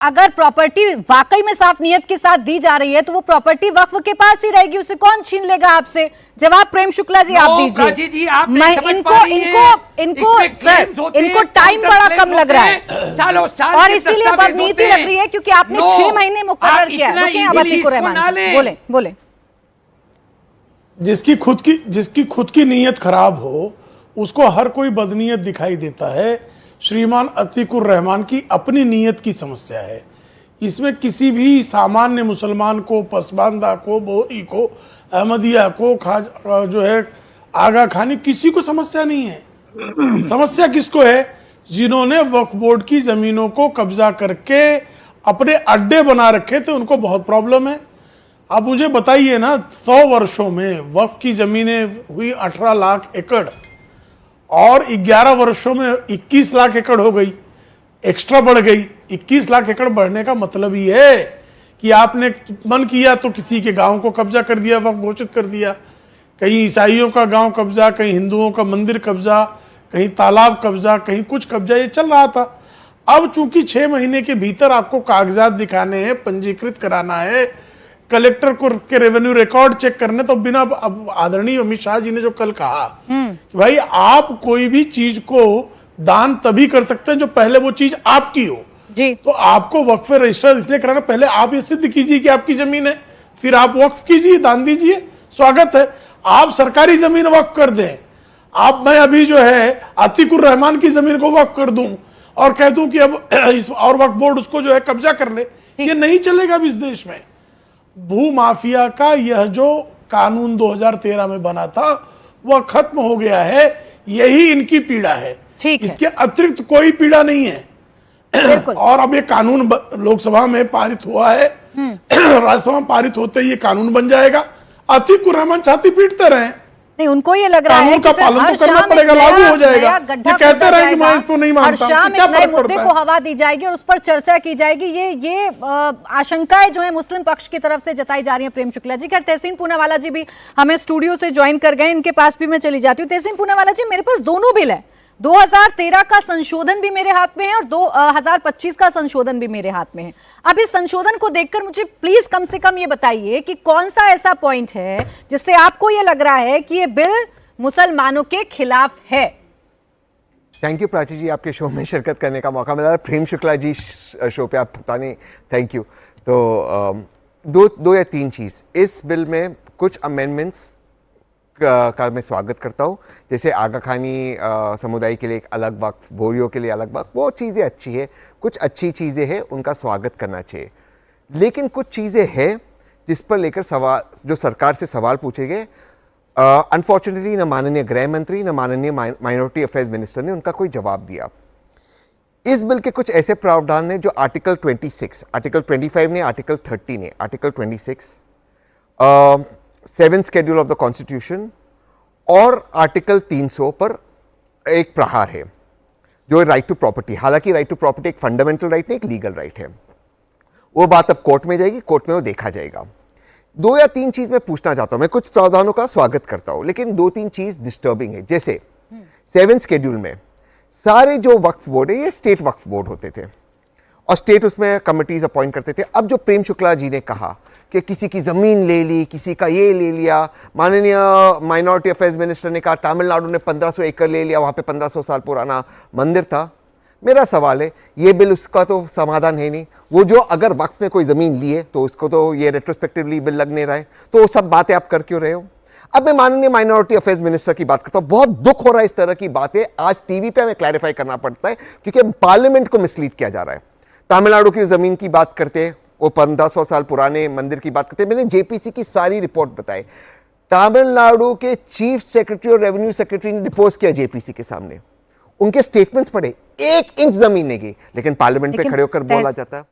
अगर प्रॉपर्टी वाकई में साफ नियत के साथ दी जा रही है तो वो प्रॉपर्टी वक्फ के पास ही रहेगी, उसे कौन छीन लेगा आपसे? जवाब प्रेम शुक्ला जी आप दीजिए। इनको टाइम बड़ा कम लग रहा है और इसीलिए अब नीति लग रही है क्योंकि आपने 6 महीने मुकर्रर किया। बोले जिसकी खुद की नीयत खराब हो उसको हर कोई बदनीयत दिखाई देता है। श्रीमान अतीकुर रहमान की अपनी नीयत की समस्या है। इसमें किसी भी सामान्य मुसलमान को, पसमानदा को, बोहरी को, अहमदिया को, जो है आगा खानी, किसी को समस्या नहीं है। समस्या किसको है? जिन्होंने वक्फ बोर्ड की जमीनों को कब्जा करके अपने अड्डे बना रखे थे, उनको बहुत प्रॉब्लम है। आप मुझे बताइए ना, 100 वर्षों में वक्फ की जमीनें हुई 18 लाख एकड़ और 11 वर्षों में 21 लाख एकड़ हो गई, एक्स्ट्रा बढ़ गई। 21 लाख एकड़ बढ़ने का मतलब ही है कि आपने मन किया तो किसी के गांव को कब्जा कर दिया, वक्फ घोषित कर दिया। कहीं ईसाइयों का गांव कब्जा, कहीं हिंदुओं का मंदिर कब्जा, कहीं तालाब कब्जा, कहीं कुछ कब्जा, ये चल रहा था। अब चूंकि 6 महीने के भीतर आपको कागजात दिखाने हैं, पंजीकृत कराना है, कलेक्टर को के रेवेन्यू रिकॉर्ड चेक करने, तो बिना, अब आदरणीय अमित शाह जी ने जो कल कहा कि भाई आप कोई भी चीज को दान तभी कर सकते हैं जो पहले वो चीज आपकी हो जी। तो आपको वक्फ रजिस्टर इसलिए कराना, पहले आप ये सिद्ध कीजिए कि आपकी जमीन है, फिर आप वक्फ कीजिए, दान दीजिए, स्वागत है। आप सरकारी जमीन वक्फ कर दें, आप, मैं अभी जो है अतीकुर रहमान की जमीन को वक्फ कर दूं और कह दूं कि अब और वक्फ बोर्ड उसको जो है कब्जा कर ले, ये नहीं चलेगा इस देश में। भू माफिया का यह जो कानून 2013 में बना था वह खत्म हो गया है, यही इनकी पीड़ा है, इसके अतिरिक्त कोई पीड़ा नहीं है। और अब ये कानून लोकसभा में पारित हुआ है, राज्यसभा में पारित होते ही ये कानून बन जाएगा। अतीकुर रहमान छाती पीटते रहे, नहीं, उनको ये लग रहा है कानून का पालन तो करना पड़ेगा, लागू हो जाएगा। ये कहते रहे कि मैं इसको नहीं मानता, क्या फर्क पड़ता है? को हवा दी जाएगी और उस पर चर्चा की जाएगी। ये आशंकाएं जो है मुस्लिम पक्ष की तरफ से जताई जा रही है। प्रेम शुक्ला जी, खैर तहसीन पूनावाला जी भी हमें स्टूडियो से ज्वाइन कर गए, इनके पास भी मैं चली जाती हूँ। तहसीन पूनावाला जी, मेरे पास दोनों बिल है, 2013 का संशोधन भी मेरे हाथ में है और 2025 का संशोधन भी मेरे हाथ में है। अब इस संशोधन को देखकर मुझे प्लीज कम से कम ये बताइए कि कौन सा ऐसा पॉइंट है जिससे आपको ये लग रहा है कि ये बिल मुसलमानों के खिलाफ है? थैंक यू प्राची जी, आपके शो में शिरकत करने का मौका मिला। प्रेम शुक्ला जी शो पे आप पता नहीं, थैंक यू। तो दो या तीन चीज़ इस बिल में, कुछ अमेंडमेंट्स का मैं स्वागत करता हूँ, जैसे आगा खानी समुदाय के लिए एक अलग वक्फ, बोरियों के लिए अलग वक्फ, वो चीज़ें अच्छी है, कुछ अच्छी चीज़ें हैं, उनका स्वागत करना चाहिए। लेकिन कुछ चीज़ें हैं जिस पर लेकर सवाल, जो सरकार से सवाल पूछे गए, अनफॉर्चुनेटली न माननीय गृह मंत्री न माननीय माइनॉरिटी अफेयर्स मिनिस्टर ने उनका कोई जवाब दिया। इस बिल के कुछ ऐसे प्रावधान हैं जो आर्टिकल 26, आर्टिकल 25 ने, आर्टिकल 30 ने, article 26, 7th schedule of the constitution और आर्टिकल 300 पर एक प्रहार है, जो राइट टू प्रॉपर्टी। हालांकि राइट टू प्रॉपर्टी एक फंडामेंटल राइट नहीं, एक लीगल राइट है। वो बात अब कोर्ट में जाएगी, कोर्ट में वो देखा जाएगा। 2 या 3 चीज मैं पूछना चाहता हूं। मैं कुछ प्रावधानों का स्वागत करता हूं, लेकिन 2-3 चीज डिस्टर्बिंग है। जैसे 7th शेड्यूल में सारे जो वक्फ बोर्ड है, ये स्टेट वक्फ बोर्ड होते थे और स्टेट उसमें कमिटीज अपॉइंट करते थे। अब जो प्रेम शुक्ला जी ने कहा कि किसी की ज़मीन ले ली, किसी का ये ले लिया, माननीय माइनॉरिटी अफेयर्स मिनिस्टर ने कहा तमिलनाडु ने 1500 एकड़ ले लिया, वहाँ पे 1500 साल पुराना मंदिर था। मेरा सवाल है, ये बिल उसका तो समाधान है नहीं। वो जो अगर वक्फ ने कोई ज़मीन ली है तो उसको तो ये रेट्रोस्पेक्टिवली बिल लगने रहा है, तो वो सब बातें आप कर क्यों रहे हो? अब मैं माननीय माइनॉरिटी अफेयर्स मिनिस्टर की बात करता हूँ। बहुत दुख हो रहा है इस तरह की बातें आज टीवी पे हमें क्लैरिफाई करना पड़ता है, क्योंकि पार्लियामेंट को मिसलीड किया जा रहा है। तमिलनाडु की ज़मीन की बात करते हैं, वो 1500 साल पुराने मंदिर की बात करते हैं। मैंने जेपीसी की सारी रिपोर्ट बताई। तमिलनाडु के चीफ सेक्रेटरी और रेवेन्यू सेक्रेटरी ने डिपोज किया जेपीसी के सामने, उनके स्टेटमेंट्स पढ़े, 1 इंच जमीन नहीं गई, लेकिन पार्लियामेंट पे खड़े होकर बोला जाता है।